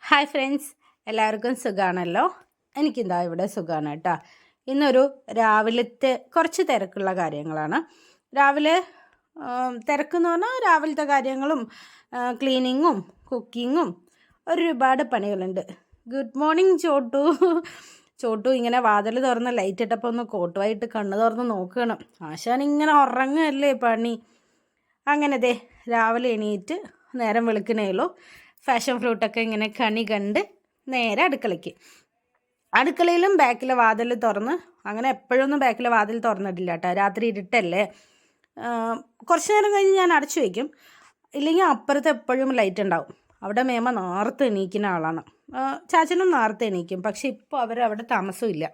Hi friends, എല്ലാവർക്കും സുഖമാണല്ലോ. എനിക്കെന്താ ഇവിടെ സുഖമാണ് കേട്ടോ. ഇന്നൊരു രാവിലത്തെ കുറച്ച് തിരക്കുള്ള കാര്യങ്ങളാണ്. രാവിലെ തിരക്കെന്ന് പറഞ്ഞാൽ രാവിലത്തെ കാര്യങ്ങളും ക്ലീനിങ്ങും കുക്കിങ്ങും ഒരുപാട് പണികളുണ്ട്. Good morning Chotu. ചോട്ടു ഇങ്ങനെ വാതിൽ തുറന്ന് ലൈറ്റ് ഇട്ടപ്പോൾ ഒന്ന് കോട്ടുമായിട്ട് കണ്ണ് തുറന്ന് നോക്കണം. ആശാൻ ഇങ്ങനെ ഉറങ്ങല്ലേ പണി. അങ്ങനെ ദേ രാവിലെ എണീറ്റ് നേരം വെളുക്കണേയുള്ളൂ. ഫാഷൻ ഫ്രൂട്ടൊക്കെ ഇങ്ങനെ കണി കണ്ട് നേരെ അടുക്കളയിലും ബാക്കിലെ വാതിൽ തുറന്ന്, അങ്ങനെ എപ്പോഴൊന്നും ബാക്കിലെ വാതിൽ തുറന്നിട്ടില്ല കേട്ടോ. രാത്രി ഇരുട്ടല്ലേ, കുറച്ച് നേരം കഴിഞ്ഞ് ഞാൻ അടച്ചു വയ്ക്കും. ഇല്ലെങ്കിൽ അപ്പുറത്ത് എപ്പോഴും ലൈറ്റ് ഉണ്ടാവും. അവിടെ മേമ നേരത്തെ എണീക്കുന്ന ആളാണ്. ചാച്ചനും നേരത്തെ എണീക്കും. പക്ഷെ ഇപ്പോൾ അവരവിടെ താമസമില്ല.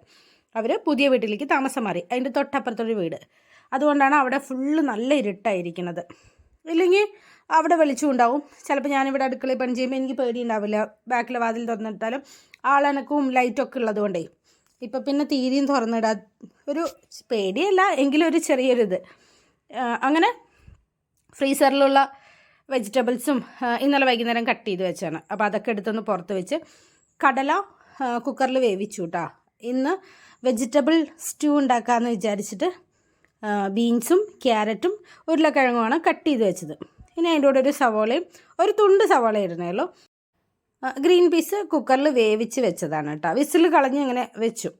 അവർ പുതിയ വീട്ടിലേക്ക് താമസം മാറി. അതിൻ്റെ തൊട്ടപ്പുറത്തൊരു വീട്. അതുകൊണ്ടാണ് അവിടെ ഫുള്ള് നല്ല ഇരുട്ടായിരിക്കുന്നത്. ഇല്ലെങ്കിൽ അവിടെ വെളിച്ചം ഉണ്ടാവും. ചിലപ്പോൾ ഞാനിവിടെ അടുക്കളയിൽ പണി ചെയ്യുമ്പോൾ എനിക്ക് പേടി ഉണ്ടാവില്ല. ബാക്കിലെ വാതിൽ തുറന്നിട്ടാലും ആളനക്കവും ലൈറ്റൊക്കെ ഉള്ളത് കൊണ്ടേ. ഇപ്പം പിന്നെ തീരെയും തുറന്നിടാൻ ഒരു പേടിയല്ല, എങ്കിലും ഒരു ചെറിയൊരിത്. അങ്ങനെ ഫ്രീസറിലുള്ള വെജിറ്റബിൾസും ഇന്നലെ വൈകുന്നേരം കട്ട് ചെയ്ത് വെച്ചാണ്. അപ്പോൾ അതൊക്കെ എടുത്തൊന്ന് പുറത്ത് വെച്ച് കടല കുക്കറിൽ വേവിച്ചു കേട്ടോ. ഇന്ന് വെജിറ്റബിൾ സ്റ്റൂ ഉണ്ടാക്കാമെന്ന് വിചാരിച്ചിട്ട് ബീൻസും ക്യാരറ്റും ഉരുളക്കിഴങ്ങുമാണ് കട്ട് ചെയ്ത് വെച്ചത്. ഇനി അതിൻ്റെ കൂടെ ഒരു സവോളയും ഒരു തുണ്ട് സവോള ഇടുന്നേയുള്ളൂ. ഗ്രീൻ പീസ് കുക്കറിൽ വേവിച്ച് വെച്ചതാണ് കേട്ടോ. വിസിൽ കളഞ്ഞ് ഇങ്ങനെ വെച്ചു.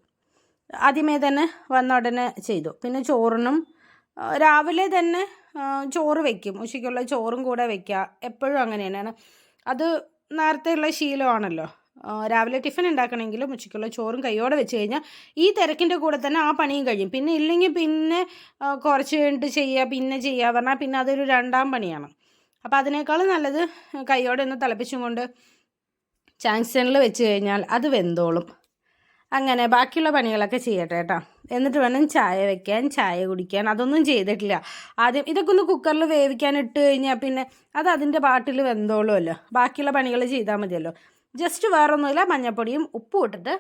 ആദ്യമേ തന്നെ വന്ന ഉടനെ ചെയ്തു. പിന്നെ ചോറിനും രാവിലെ തന്നെ ചോറ് വയ്ക്കും. ഉച്ചയ്ക്കുള്ള ചോറും കൂടെ വയ്ക്കുക. എപ്പോഴും അങ്ങനെ തന്നെയാണ്. അത് നേരത്തെയുള്ള ശീലമാണല്ലോ. രാവിലെ ടിഫിൻ ഉണ്ടാക്കണമെങ്കിലും ഉച്ചയ്ക്കുള്ള ചോറും കൈയോടെ വെച്ച് കഴിഞ്ഞാൽ ഈ തിരക്കിൻ്റെ കൂടെ തന്നെ ആ പണിയും കഴിയും. പിന്നെ ഇല്ലെങ്കിൽ പിന്നെ കുറച്ച് കഴിഞ്ഞിട്ട് ചെയ്യുക, പിന്നെ ചെയ്യുക പറഞ്ഞാൽ പിന്നെ അതൊരു രണ്ടാം പണിയാണ്. അപ്പോൾ അതിനേക്കാളും നല്ലത് കൈയോടെ ഒന്ന് തിളപ്പിച്ചും കൊണ്ട് ജാങ്ഷനിൽ വെച്ച് കഴിഞ്ഞാൽ അത് വെന്തോളും. അങ്ങനെ ബാക്കിയുള്ള പണികളൊക്കെ ചെയ്യട്ടെ കേട്ടോ. എന്നിട്ട് വേണം ചായ വെക്കാൻ, ചായ കുടിക്കാൻ. അതൊന്നും ചെയ്തിട്ടില്ല. ആദ്യം ഇതൊക്കെ ഒന്ന് കുക്കറിൽ വേവിക്കാൻ ഇട്ട് കഴിഞ്ഞാൽ പിന്നെ അത് അതിൻ്റെ പാട്ടിൽ വെന്തോളുമല്ലോ. ബാക്കിയുള്ള പണികൾ ചെയ്താൽ മതിയല്ലോ. ജസ്റ്റ് വേറൊന്നുമില്ല, മഞ്ഞൾപ്പൊടിയും ഉപ്പും ഇട്ടിട്ട്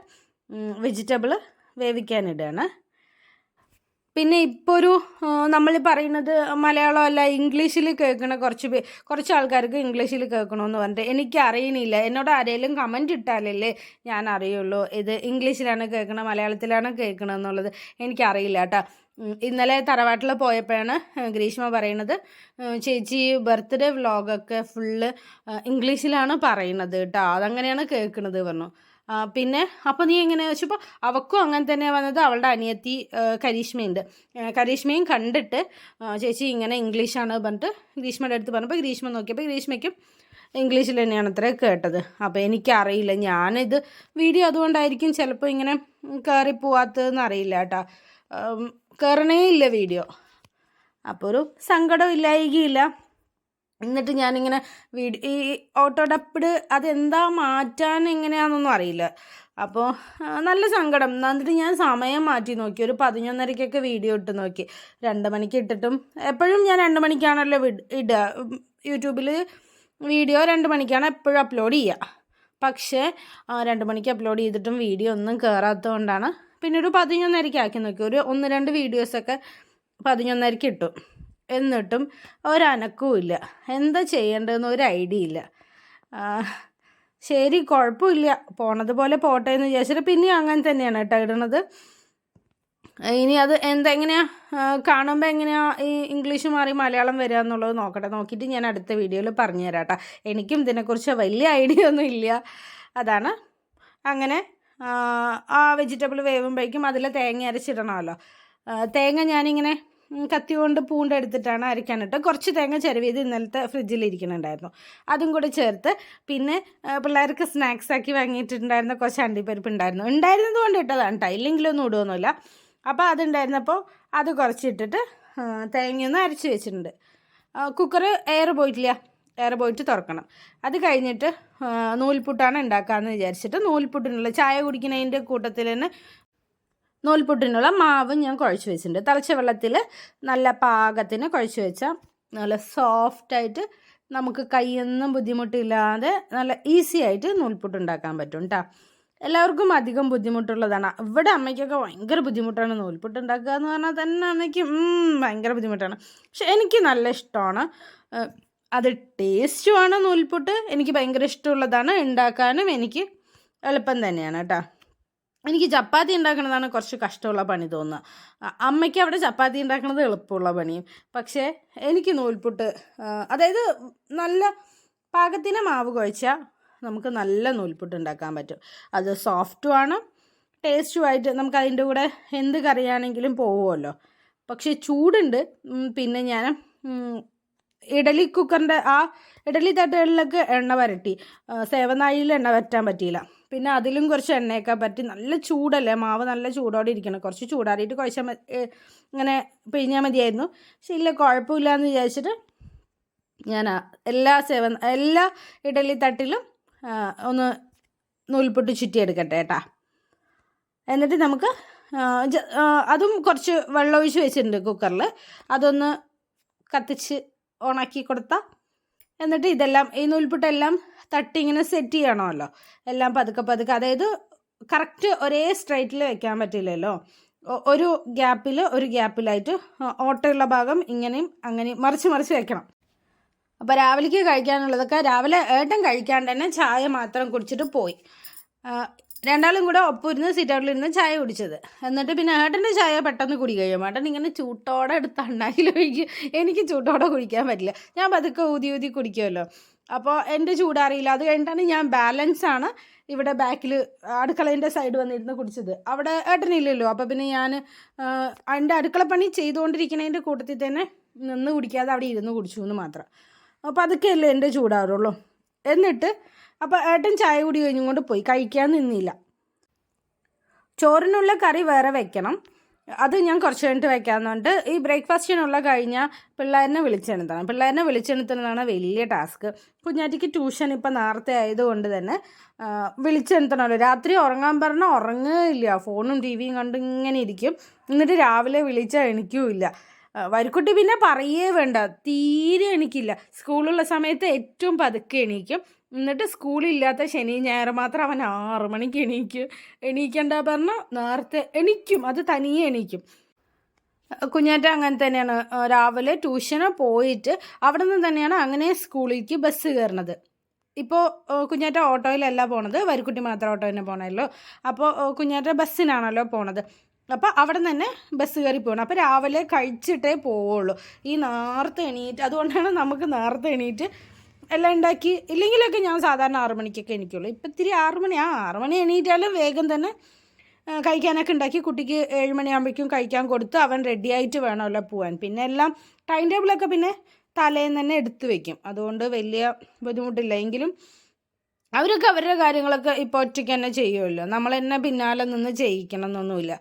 വെജിറ്റബിൾ വേവിക്കാനിടുകയാണ്. പിന്നെ ഇപ്പോൾ ഒരു നമ്മൾ പറയുന്നത് മലയാളം അല്ല ഇംഗ്ലീഷിൽ കേൾക്കണ കുറച്ച് ആൾക്കാർക്ക് ഇംഗ്ലീഷിൽ കേൾക്കണമെന്ന് പറഞ്ഞിട്ട് എനിക്ക് അറിയണില്ല. എന്നോട് ആരെങ്കിലും കമൻറ്റ് ഇട്ടാലല്ലേ ഞാൻ അറിയുള്ളൂ ഇത് ഇംഗ്ലീഷിലാണ് കേൾക്കണത് മലയാളത്തിലാണ് കേൾക്കണമെന്നുള്ളത്. എനിക്കറിയില്ല കേട്ടോ. ഇന്നലെ തറവാട്ടിൽ പോയപ്പോഴാണ് ഗ്രീഷ്മ പറയുന്നത്, ചേച്ചി ബർത്ത്ഡേ വ്ളോഗൊക്കെ ഫുള്ള് ഇംഗ്ലീഷിലാണ് പറയുന്നത് കേട്ടോ, അതങ്ങനെയാണ് കേൾക്കുന്നത് പറഞ്ഞു. പിന്നെ അപ്പോൾ നീ എങ്ങനെ വെച്ചപ്പോൾ അവൾക്കും അങ്ങനെ തന്നെയാണ് വന്നത്. അവളുടെ അനിയത്തി കരീഷ്മയുണ്ട്. കരീഷ്മയും കണ്ടിട്ട് ചേച്ചി ഇങ്ങനെ ഇംഗ്ലീഷാണ് പറഞ്ഞിട്ട് ഗ്രീഷ്മയുടെ അടുത്ത് പറഞ്ഞപ്പോൾ ഗ്രീഷ്മ നോക്കിയപ്പോൾ ഗ്രീഷ്മയ്ക്കും ഇംഗ്ലീഷിൽ തന്നെയാണ് അത്ര കേട്ടത്. അപ്പോൾ എനിക്കറിയില്ല, ഞാനിത് വീഡിയോ അതുകൊണ്ടായിരിക്കും ചിലപ്പോൾ ഇങ്ങനെ കയറിപ്പോവാത്തതെന്ന് അറിയില്ല കേട്ടോ. കയറണേ ഇല്ല വീഡിയോ. അപ്പോൾ ഒരു സങ്കടം ഇല്ലായികയില്ല. എന്നിട്ട് ഞാനിങ്ങനെ ഈ ഓട്ടോഡപ്പ്ഡ് അതെന്താ മാറ്റാൻ എങ്ങനെയാണെന്നൊന്നും അറിയില്ല. അപ്പോൾ നല്ല സങ്കടം. എന്നിട്ട് ഞാൻ സമയം മാറ്റി നോക്കി. ഒരു 11:30-ക്കൊക്കെ വീഡിയോ ഇട്ട് നോക്കി. 2 മണിക്ക് ഇട്ടിട്ടും എപ്പോഴും ഞാൻ 2 മണിക്കാണല്ലോ ഇടുക. യൂട്യൂബിൽ വീഡിയോ 2 മണിക്കാണ് എപ്പോഴും അപ്ലോഡ് ചെയ്യുക. പക്ഷേ 2 മണിക്ക് അപ്ലോഡ് ചെയ്തിട്ടും വീഡിയോ ഒന്നും കയറാത്തത് കൊണ്ടാണ് പിന്നെ ഒരു 11:30-ക്ക് ആക്കി നോക്കി. ഒരു 1-2 വീഡിയോസൊക്കെ 11:30-ക്ക് ഇട്ടു. എന്നിട്ടും ഒരനക്കവും ഇല്ല. എന്താ ചെയ്യേണ്ടതെന്ന് ഒരു ഐഡിയ ഇല്ല. ശരി, കുഴപ്പമില്ല, പോണത് പോലെ പോട്ടെ എന്ന് വിചാരിച്ചിട്ട് പിന്നെയും അങ്ങനെ തന്നെയാണ് കേട്ടോ ഇടണത്. ഇനി അത് എങ്ങനെയാണ് കാണുമ്പോൾ എങ്ങനെയാണ് ഈ ഇംഗ്ലീഷ് മാറി മലയാളം വരിക എന്നുള്ളത് നോക്കട്ടെ. നോക്കിയിട്ട് ഞാൻ അടുത്ത വീഡിയോയിൽ പറഞ്ഞു തരാം കേട്ടോ. എനിക്കും ഇതിനെക്കുറിച്ച് വലിയ ഐഡിയ ഒന്നും ഇല്ല. അതാണ്. അങ്ങനെ ആ വെജിറ്റബിൾ വേവുമ്പോഴേക്കും അതിൽ തേങ്ങ അരച്ചിടണമല്ലോ. തേങ്ങ ഞാനിങ്ങനെ കത്തി കൊണ്ട് പൂണ്ടെടുത്തിട്ടാണ് അരയ്ക്കാനിട്ട്. കുറച്ച് തേങ്ങ ചിരവിയത് ഇന്നലത്തെ ഫ്രിഡ്ജിലിരിക്കുന്നുണ്ടായിരുന്നു, അതും കൂടെ ചേർത്ത്. പിന്നെ പിള്ളേർക്ക് സ്നാക്സാക്കി വാങ്ങിയിട്ടുണ്ടായിരുന്ന കുറച്ച് അണ്ടിപ്പരിപ്പ് ഉണ്ടായിരുന്നത് കൊണ്ട് ഇട്ടതാണ് കേട്ടോ, ഇല്ലെങ്കിലൊന്നും ഇടുകയൊന്നുമില്ല. അപ്പോൾ അതുണ്ടായിരുന്നപ്പോൾ അത് കുറച്ചിട്ടിട്ട് തേങ്ങയൊന്ന് അരച്ച് വെച്ചിട്ടുണ്ട്. കുക്കർ എയർ പോയിട്ട് തുറക്കണം. അത് കഴിഞ്ഞിട്ട് നൂൽപുട്ടാണ് ഉണ്ടാക്കാമെന്ന് വിചാരിച്ചിട്ട് നൂൽപുട്ടിനുള്ള ചായ കുടിക്കുന്നതിൻ്റെ കൂട്ടത്തിൽ തന്നെ നൂൽപുട്ടിനുള്ള മാവ് ഞാൻ കുഴച്ച് വെച്ചിട്ടുണ്ട്. തിളച്ച വെള്ളത്തിൽ നല്ല പാകത്തിന് കുഴച്ച് വെച്ചാൽ നല്ല സോഫ്റ്റായിട്ട് നമുക്ക് കൈയൊന്നും ബുദ്ധിമുട്ടില്ലാതെ നല്ല ഈസി ആയിട്ട് നൂൽപുട്ട് ഉണ്ടാക്കാൻ പറ്റും കേട്ടോ. എല്ലാവർക്കും അധികം ബുദ്ധിമുട്ടുള്ളതാണ്. ഇവിടെ അമ്മയ്ക്കൊക്കെ ഭയങ്കര ബുദ്ധിമുട്ടാണ് നൂൽപുട്ട് ഉണ്ടാക്കുക എന്ന് പറഞ്ഞാൽ തന്നെ. അമ്മയ്ക്ക് ഭയങ്കര ബുദ്ധിമുട്ടാണ്. പക്ഷെ എനിക്ക് നല്ല ഇഷ്ടമാണ്. അത് ടേസ്റ്റുമാണ് നൂൽപുട്ട്. എനിക്ക് ഭയങ്കര ഇഷ്ടമുള്ളതാണ്, ഉണ്ടാക്കാനും എനിക്ക് എളുപ്പം തന്നെയാണ് കേട്ടോ. എനിക്ക് ചപ്പാത്തി ഉണ്ടാക്കുന്നതാണ് കുറച്ച് കഷ്ടമുള്ള പണി തോന്നുക. അമ്മയ്ക്ക് അവിടെ ചപ്പാത്തി ഉണ്ടാക്കുന്നത് എളുപ്പമുള്ള പണിയും. പക്ഷേ എനിക്ക് നൂൽപുട്ട്, അതായത് നല്ല പാകത്തിന് മാവ് കുഴച്ചാൽ നമുക്ക് നല്ല നൂൽപുട്ട് ഉണ്ടാക്കാൻ പറ്റും. അത് സോഫ്റ്റുമാണ്, ടേസ്റ്റുമായിട്ട് നമുക്ക് അതിൻ്റെ കൂടെ എന്ത് കറിയാണെങ്കിലും പോകുമല്ലോ. പക്ഷേ ചൂടുണ്ട്. പിന്നെ ഞാൻ ഇഡലി കുക്കറിൻ്റെ ആ ഇഡലി തട്ടുകളിലൊക്കെ എണ്ണ വരട്ടി, സേവനാഴിയിൽ എണ്ണ വരട്ടാൻ പറ്റിയില്ല. പിന്നെ അതിലും കുറച്ച് എണ്ണയൊക്കെ പറ്റി. നല്ല ചൂടല്ലേ, മാവ് നല്ല ചൂടോടെ ഇരിക്കണം. കുറച്ച് ചൂടാറിയിട്ട് കുഴച്ചാൽ ഇങ്ങനെ പിഴിഞ്ഞാൽ മതിയായിരുന്നു. പക്ഷെ ഇല്ല, കുഴപ്പമില്ല എന്ന് വിചാരിച്ചിട്ട് ഞാൻ എല്ലാ ഇഡലി തട്ടിലും ഒന്ന് നൂൽപുട്ട് ചുറ്റിയെടുക്കട്ടെ കേട്ടാ. എന്നിട്ട് നമുക്ക് അതും കുറച്ച് വെള്ളം ഒഴിച്ച് വെച്ചിട്ടുണ്ട് കുക്കറിൽ. അതൊന്ന് കത്തിച്ച് ഓണാക്കി കൊടുത്താൽ, എന്നിട്ട് ഇതെല്ലാം ഈ നൂൽപുട്ടെല്ലാം തട്ടി ഇങ്ങനെ സെറ്റ് ചെയ്യണമല്ലോ. എല്ലാം പതുക്കെ പതുക്കെ, അതായത് കറക്റ്റ് ഒരേ സ്ട്രൈറ്റിൽ വെക്കാൻ പറ്റില്ലല്ലോ. ഒരു ഗ്യാപ്പിലായിട്ട് ഓട്ടയുള്ള ഭാഗം ഇങ്ങനെയും അങ്ങനെയും മറിച്ച് വെക്കണം. അപ്പോൾ രാവിലേക്ക് കഴിക്കാനുള്ളതൊക്കെ രാവിലെ ഏട്ടൻ കഴിക്കാണ്ട് തന്നെ ചായ മാത്രം കുടിച്ചിട്ട് പോയി. രണ്ടാളും കൂടെ ഒപ്പിരുന്ന് സീറ്റൗട്ടിലിരുന്ന് ചായ കുടിച്ചത്. എന്നിട്ട് പിന്നെ ഏട്ടൻ്റെ ചായ പെട്ടെന്ന് കുടി കഴിയും. ഏട്ടൻ ഇങ്ങനെ ചൂട്ടോടെ എടുത്ത് അണ്ണാക്കിലൊഴിക്കും. എനിക്ക് ചൂട്ടോടെ കുടിക്കാൻ പറ്റില്ല, ഞാൻ പതുക്കെ ഊതി കുടിക്കുമല്ലോ. അപ്പോൾ എൻ്റെ ചൂടാറിയില്ല. അത് കഴിഞ്ഞിട്ടാണ് ഞാൻ ബാലൻസാണ് ഇവിടെ ബാക്കിൽ അടുക്കളേൻ്റെ സൈഡ് വന്നിരുന്ന് കുടിച്ചത്. അവിടെ ഏട്ടനില്ലല്ലോ. അപ്പോൾ പിന്നെ ഞാൻ എൻ്റെ അടുക്കളപ്പണി ചെയ്തുകൊണ്ടിരിക്കുന്നതിൻ്റെ കൂട്ടത്തിൽ തന്നെ നിന്ന് കുടിക്കാതെ അവിടെ ഇരുന്ന് കുടിച്ചു എന്ന് മാത്രം. അപ്പോൾ അതൊക്കെയല്ലേ എൻ്റെ ചൂടാറുള്ളൂ. എന്നിട്ട് അപ്പോൾ ഏട്ടൻ ചായ കുടി കഴിഞ്ഞും കൊണ്ട് പോയി, കഴിക്കാൻ നിന്നില്ല. ചോറിനുള്ള കറി വേറെ വെക്കണം, അത് ഞാൻ കുറച്ച് കഴിഞ്ഞിട്ട് വെക്കാമെന്നുണ്ട്. ഈ ബ്രേക്ക്ഫാസ്റ്റിനുള്ള കഴിഞ്ഞാൽ പിള്ളേരിനെ വിളിച്ചെടുത്തതാണ് വലിയ ടാസ്ക്. കുഞ്ഞാറ്റിക്ക് ട്യൂഷൻ ഇപ്പം നേരത്തെ ആയതുകൊണ്ട് തന്നെ വിളിച്ചെടുത്തണമല്ലോ. രാത്രി ഉറങ്ങാൻ പറഞ്ഞാൽ ഉറങ്ങുകയില്ല, ഫോണും ടി വിയും കണ്ട് ഇങ്ങനെ ഇരിക്കും. എന്നിട്ട് രാവിലെ വിളിച്ചാൽ എണിക്കുമില്ല. വരിക്കുട്ടി പിന്നെ പറയേ വേണ്ട, തീരെ എണിക്കില്ല. സ്കൂളുള്ള സമയത്ത് ഏറ്റവും പതുക്കെ എണീക്കും. എന്നിട്ട് സ്കൂളില്ലാത്ത ശനി ഞായർ മാത്രം അവൻ 6 മണിക്ക് എണീക്കണ്ട പറഞ്ഞാൽ നേരത്തെ എണീക്കും, അത് തനിയെ എണീക്കും. കുഞ്ഞാറ്റ അങ്ങനെ തന്നെയാണ്. രാവിലെ ട്യൂഷന് പോയിട്ട് അവിടെ നിന്ന് തന്നെയാണ് അങ്ങനെ സ്കൂളിലേക്ക് ബസ് കയറുന്നത്. ഇപ്പോൾ കുഞ്ഞാറ്റ ഓട്ടോയിലല്ല പോണത്, വരിക്കുട്ടി മാത്രം ഓട്ടോ തന്നെ പോകണമല്ലോ. അപ്പോൾ കുഞ്ഞാറ്റ ബസ്സിനാണല്ലോ പോണത്. അപ്പോൾ അവിടെ തന്നെ ബസ് കയറി പോകണം. അപ്പോൾ രാവിലെ കഴിച്ചിട്ടേ പോവുള്ളൂ. ഈ നേരത്തെ എണീറ്റ്, അതുകൊണ്ടാണ് നമുക്ക് നേരത്തെ എണീറ്റ് എല്ലാം ഉണ്ടാക്കി. ഇല്ലെങ്കിലൊക്കെ ഞാൻ സാധാരണ 6 മണിക്കൊക്കെ എണീക്കുള്ളൂ. ഇപ്പം ഇത്തിരി 6 മണി എണീറ്റാലും വേഗം തന്നെ കഴിക്കാനൊക്കെ ഉണ്ടാക്കി കുട്ടിക്ക് 7 മണിയാകുമ്പോഴേക്കും കഴിക്കാൻ കൊടുത്ത് അവൻ റെഡിയായിട്ട് വേണമല്ലോ പോകാൻ. പിന്നെ എല്ലാം ടൈം ടേബിളൊക്കെ പിന്നെ തലേന്ന് തന്നെ എടുത്തു വയ്ക്കും. അതുകൊണ്ട് വലിയ ബുദ്ധിമുട്ടില്ല. എങ്കിലും അവരൊക്കെ അവരുടെ കാര്യങ്ങളൊക്കെ ഇപ്പോൾ ഒറ്റയ്ക്ക് തന്നെ ചെയ്യുമല്ലോ. നമ്മൾ തന്നെ പിന്നാലെ നിന്ന് ചെയ്യിക്കണം എന്നൊന്നുമില്ല.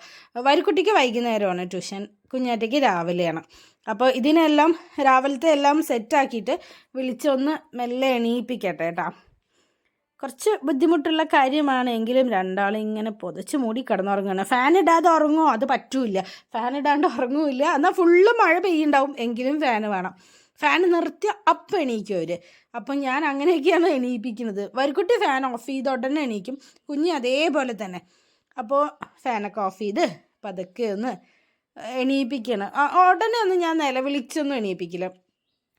വരിക്കുട്ടിക്ക് വൈകുന്നേരമാണ് ട്യൂഷൻ, കുഞ്ഞാറ്റയ്ക്ക് രാവിലെയാണ്. അപ്പോൾ ഇതിനെല്ലാം രാവിലത്തെ എല്ലാം സെറ്റാക്കിയിട്ട് വിളിച്ചൊന്ന് മെല്ലെ എണീപ്പിക്കട്ടെ കേട്ടോ. കുറച്ച് ബുദ്ധിമുട്ടുള്ള കാര്യമാണ്, എങ്കിലും രണ്ടാളും ഇങ്ങനെ പൊതച്ച് മൂടി കിടന്നുറങ്ങണം. ഫാൻ ഇടാതെ ഉറങ്ങുമോ? അത് പറ്റൂല. ഫാൻ ഇടാണ്ട് ഉറങ്ങുമില്ല. എന്നാൽ ഫുള്ള് മഴ പെയ്യുണ്ടാവും, എങ്കിലും ഫാൻ വേണം. ഫാൻ നിർത്തി അപ്പം എണീക്കും അവർ. അപ്പം ഞാൻ അങ്ങനെയൊക്കെയാണ് എണീപ്പിക്കുന്നത്. വരിക്കുട്ടി ഫാൻ ഓഫ് ചെയ്ത് ഉടനെ എണീക്കും, കുഞ്ഞ് അതേപോലെ തന്നെ. അപ്പോൾ ഫാനൊക്കെ ഓഫ് ചെയ്ത് പതുക്കെ ഒന്ന് എണീപ്പിക്കണം. ഉടനെ ഒന്നും ഞാൻ നിലവിളിച്ചൊന്നും എണീപ്പിക്കില്ല.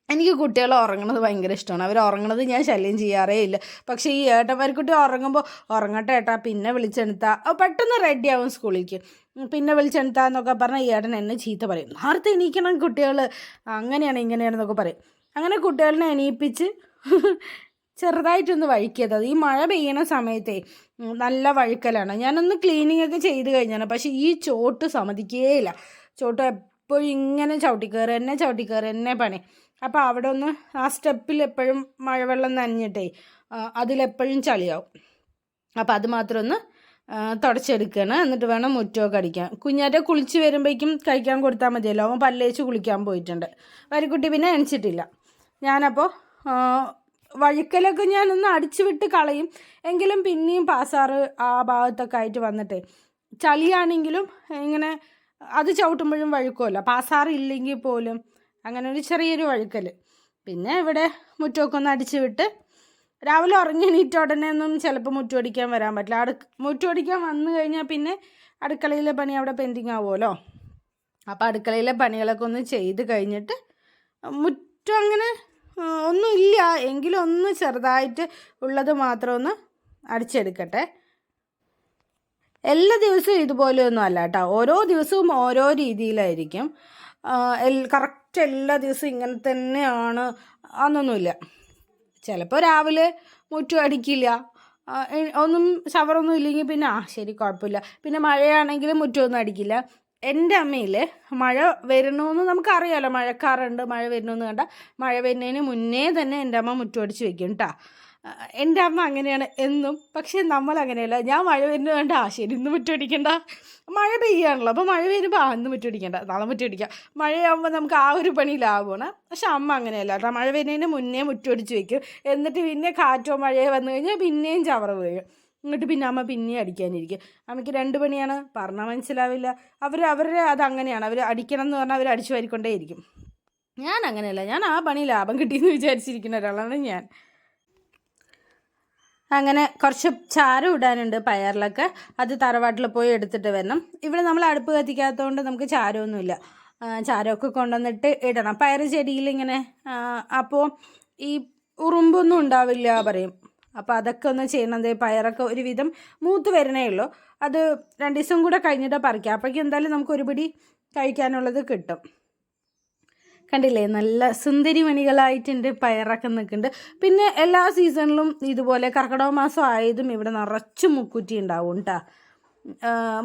എനിക്ക് കുട്ടികൾ ഉറങ്ങണത് ഭയങ്കര ഇഷ്ടമാണ്. അവർ ഉറങ്ങണത് ഞാൻ ശല്യം ചെയ്യാറേ ഇല്ല. പക്ഷേ ഈ ഏട്ടന്മാർക്കുട്ടി ഉറങ്ങുമ്പോൾ ഉറങ്ങട്ടെ ഏട്ടാ, പിന്നെ വിളിച്ചെടുത്താൽ പെട്ടെന്ന് റെഡിയാവും സ്കൂളിലേക്ക്, പിന്നെ വിളിച്ചെടുത്താന്നൊക്കെ പറഞ്ഞാൽ ഈ ഏട്ടൻ എന്നെ ചീത്ത പറയും. നേരത്തെ എണീക്കണം കുട്ടികൾ, അങ്ങനെയാണ് ഇങ്ങനെയാണെന്നൊക്കെ പറയും. അങ്ങനെ കുട്ടികളെ എണീപ്പിച്ച് ചെറുതായിട്ടൊന്ന് വഴിക്കിയത്. ഈ മഴ പെയ്യണ സമയത്തേ നല്ല വഴുക്കലാണ്. ഞാനൊന്ന് ക്ലീനിങ് ഒക്കെ ചെയ്ത് കഴിഞ്ഞാണ്, പക്ഷേ ഈ ചോട്ട് സമ്മതിക്കേയില്ല. ചോട്ട് എപ്പോഴും ഇങ്ങനെ ചവിട്ടിക്കയറി എന്നെ പണി. അപ്പോൾ അവിടെ ഒന്ന് ആ സ്റ്റെപ്പിൽ എപ്പോഴും മഴവെള്ളം നനഞ്ഞിട്ടേ അതിലെപ്പോഴും ചളിയാവും. അപ്പോൾ അത് മാത്രം ഒന്ന് തുടച്ചെടുക്കണം. എന്നിട്ട് വേണം മുറ്റമൊക്കെ അടിക്കാൻ. കുഞ്ഞാറ്റ കുളിച്ച് വരുമ്പോഴേക്കും കഴിക്കാൻ കൊടുത്താൽ മതിയല്ലോ. അവൻ പല്ലേച്ച് കുളിക്കാൻ പോയിട്ടുണ്ട്. വരിക്കുട്ടി പിന്നെ എണിച്ചിട്ടില്ല. ഞാനപ്പോൾ വഴുക്കലൊക്കെ ഞാനൊന്ന് അടിച്ചു വിട്ട് കളയും, എങ്കിലും പിന്നെയും പാസാറ് ആ ഭാഗത്തൊക്കെ ആയിട്ട് വന്നിട്ടേ ചളിയാണെങ്കിലും ഇങ്ങനെ അത് ചവിട്ടുമ്പോഴും വഴുക്കുമല്ലോ. പാസാറില്ലെങ്കിൽ പോലും അങ്ങനെ ഒരു ചെറിയൊരു വഴുക്കൽ. പിന്നെ ഇവിടെ മുറ്റമൊക്കെ ഒന്ന് അടിച്ചു വിട്ട് രാവിലെ ഉറങ്ങി എണീറ്റ ഉടനെ ഒന്നും ചിലപ്പോൾ മുറ്റമടിക്കാൻ വരാൻ പറ്റില്ല. മുറ്റമടിക്കാൻ വന്നു കഴിഞ്ഞാൽ പിന്നെ അടുക്കളയിലെ പണി അവിടെ പെൻഡിങ് ആവുമല്ലോ. അപ്പോൾ അടുക്കളയിലെ പണികളൊക്കെ ഒന്ന് ചെയ്ത് കഴിഞ്ഞിട്ട് മുറ്റം അങ്ങനെ ഒന്നുമില്ല എങ്കിലും ഒന്ന് ചെറുതായിട്ട് ഉള്ളത് മാത്രം ഒന്ന് അടിച്ചെടുക്കട്ടെ. എല്ലാ ദിവസവും ഇതുപോലെയൊന്നും അല്ല കേട്ടോ, ഓരോ ദിവസവും ഓരോ രീതിയിലായിരിക്കും. കറക്റ്റ് എല്ലാ ദിവസവും ഇങ്ങനെ തന്നെയാണ് അതൊന്നുമില്ല. ചിലപ്പോൾ രാവിലെ മുറ്റം അടിക്കില്ല, ഒന്നും ഷവറൊന്നും ഇല്ലെങ്കിൽ പിന്നെ ശരി കുഴപ്പമില്ല. പിന്നെ മഴയാണെങ്കിലും മുറ്റമൊന്നും അടിക്കില്ല. എൻ്റെ അമ്മയിൽ മഴ വരണമെന്ന് നമുക്കറിയാമല്ലോ, മഴക്കാറുണ്ട് മഴ വരണമെന്ന് കണ്ടാൽ മഴ വരുന്നതിന് മുന്നേ തന്നെ എൻ്റെ അമ്മ മുറ്റം അടിച്ച് വെക്കും കേട്ടോ. എൻ്റെ അമ്മ അങ്ങനെയാണ് എന്നും. പക്ഷേ നമ്മൾ അങ്ങനെയല്ല. ഞാൻ മഴ വരുന്നത് വേണ്ട ശരി ഇന്ന് മുറ്റം അടിക്കണ്ട, മഴ പെയ്യാണല്ലോ, അപ്പോൾ മഴ വരുമ്പോൾ ഇന്ന് മുറ്റം അടിക്കണ്ട നാളെ മുറ്റം അടിക്കാം. മഴയാകുമ്പോൾ നമുക്ക് ആ ഒരു പണി ലാഭമാണ്. പക്ഷെ അമ്മ അങ്ങനെയല്ല കേട്ടോ, മഴ വരുന്നതിന് മുന്നേ മുറ്റം അടിച്ച് വെക്കും. എന്നിട്ട് പിന്നെ കാറ്റോ മഴയോ വന്നു കഴിഞ്ഞാൽ പിന്നെയും ചവറ് വീഴും. എന്നിട്ട് പിന്നെ അമ്മ പിന്നെയും അടിക്കാനിരിക്കും. അമ്മയ്ക്ക് 2 പണിയാണ്, പറഞ്ഞാൽ മനസ്സിലാവില്ല. അവരുടെ അതങ്ങനെയാണ്, അവർ അടിക്കണം എന്ന് പറഞ്ഞാൽ അവർ അടിച്ചു വാരിക്കൊണ്ടേയിരിക്കും. ഞാൻ അങ്ങനെയല്ല, ഞാൻ ആ പണി ലാഭം കിട്ടിയെന്ന് വിചാരിച്ചിരിക്കുന്ന ഒരാളാണ് ഞാൻ. അങ്ങനെ കുറച്ച് ചാരം ഇടാനുണ്ട് പയറിലൊക്കെ, അത് തറവാട്ടിൽ പോയി എടുത്തിട്ട് വരണം. ഇവിടെ നമ്മൾ അടുപ്പ് കത്തിക്കാത്തതുകൊണ്ട് നമുക്ക് ചാരമൊന്നുമില്ല. ചാരമൊക്കെ കൊണ്ടുവന്നിട്ട് ഇടണം. പയർ ചെടിയിൽ ഇങ്ങനെ അപ്പോൾ ഈ ഉറുമ്പൊന്നും ഉണ്ടാവില്ല പറയും. അപ്പോൾ അതൊക്കെ ഒന്ന് ചെയ്യണത്. പയറൊക്കെ ഒരുവിധം മൂത്ത് വരണേ ഉള്ളൂ. അത് 2 ദിവസം കൂടെ കഴിഞ്ഞിട്ട് പറിക്കാം. അപ്പോഴേക്കും എന്തായാലും നമുക്ക് ഒരു പിടി കഴിക്കാനുള്ളത് കിട്ടും. കണ്ടില്ലേ നല്ല സുന്ദരിമണികളായിട്ടുണ്ട് പയറൊക്കെ നിൽക്കുന്നുണ്ട്. പിന്നെ എല്ലാ സീസണിലും ഇതുപോലെ കർക്കിടക മാസം ആയതും ഇവിടെ നിറച്ചും മുക്കുറ്റി ഉണ്ടാവും കേട്ടോ.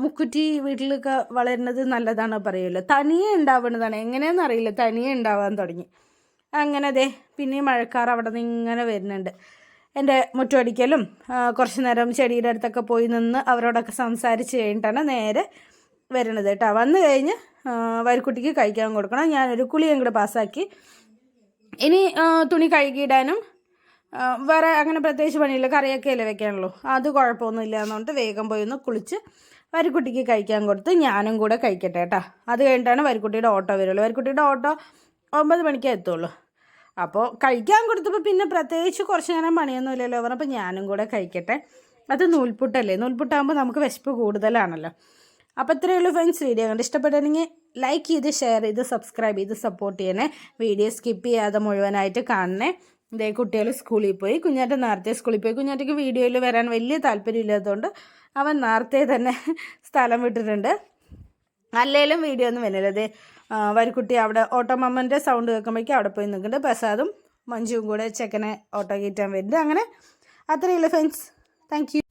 മുക്കുറ്റി വീട്ടിലൊക്കെ വളരുന്നത് നല്ലതാണ് പറയുമല്ലോ. തനിയെ ഉണ്ടാവുന്നതാണ്, എങ്ങനെയാണെന്ന് അറിയില്ല, തനിയെ ഉണ്ടാവാൻ തുടങ്ങി. അങ്ങനെ അതെ പിന്നെ മഴക്കാർ അവിടെ നിന്ന് ഇങ്ങനെ വരുന്നുണ്ട്. എൻ്റെ മുറ്റമടിക്കലും കുറച്ച് നേരം ചെടിയുടെ അടുത്തൊക്കെ പോയി നിന്ന് അവരോടൊക്കെ സംസാരിച്ച് കഴിഞ്ഞിട്ടാണ് നേരെ വരണത് കേട്ടോ. വന്നു കഴിഞ്ഞ് വരിക്കുട്ടിക്ക് കഴിക്കാൻ കൊടുക്കണം. ഞാനൊരു കുളിയും കൂടെ പാസ്സാക്കി. ഇനി തുണി കഴുകിയിടാനും വേറെ അങ്ങനെ പ്രത്യേകിച്ച് പണിയില്ല, കറിയൊക്കെ അല്ലേ വെക്കാനുള്ളൂ. അത് കുഴപ്പമൊന്നുമില്ല എന്നുകൊണ്ട് വേഗം പോയി ഒന്ന് കുളിച്ച് വരിക്കുട്ടിക്ക് കഴിക്കാൻ കൊടുത്ത് ഞാനും കൂടെ കഴിക്കട്ടെ കേട്ടോ. അത് കഴിഞ്ഞിട്ടാണ് വരിക്കുട്ടിയുടെ ഓട്ടോ വരുള്ളൂ. വരിക്കുട്ടിയുടെ ഓട്ടോ 9 മണിക്കേ എത്തുള്ളൂ. അപ്പോൾ കഴിക്കാൻ കൊടുത്തപ്പോൾ പിന്നെ പ്രത്യേകിച്ച് കുറച്ച് നേരം പണിയൊന്നും ഇല്ലല്ലോ പറഞ്ഞപ്പോൾ ഞാനും കൂടെ കഴിക്കട്ടെ. അത് നൂൽപുട്ടല്ലേ, നൂൽപുട്ടാകുമ്പോൾ നമുക്ക് വിശപ്പ് കൂടുതലാണല്ലോ. അപ്പോൾ ഇത്രയേ ഉള്ളൂ ഫ്രണ്ട്സ്. വീഡിയോ കണ്ട് ഇഷ്ടപ്പെട്ടിട്ടുണ്ടെങ്കിൽ ലൈക്ക് ചെയ്ത് ഷെയർ ചെയ്ത് സബ്സ്ക്രൈബ് ചെയ്ത് സപ്പോർട്ട് ചെയ്യണേ. വീഡിയോ സ്കിപ്പ് ചെയ്യാതെ മുഴുവനായിട്ട് കാണണേ. ഇതേ കുട്ടികൾ സ്കൂളിൽ പോയി. കുഞ്ഞാറ്റ നേരത്തെ സ്കൂളിൽ പോയി. കുഞ്ഞാറ്റയ്ക്ക് വീഡിയോയിൽ വരാൻ വലിയ താല്പര്യമില്ലാത്തതുകൊണ്ട് അവൻ നേരത്തെ തന്നെ സ്ഥലം വിട്ടിട്ടുണ്ട്. അല്ലെങ്കിലും വീഡിയോ ഒന്നും വരുന്നില്ല. അതേ വരിക്കുട്ടി അവിടെ ഓട്ടോമമ്മൻ്റെ സൗണ്ട് കേൾക്കുമ്പോഴേക്കും അവിടെ പോയി നിൽക്കുന്നുണ്ട്. പ്രസാദും മഞ്ജുവും കൂടെ ചെക്കനെ ഓട്ടോ കയറ്റാൻ വരുന്നുണ്ട്. അങ്ങനെ അത്രയേ ഉള്ളൂ ഫ്രണ്ട്സ്. Thank you.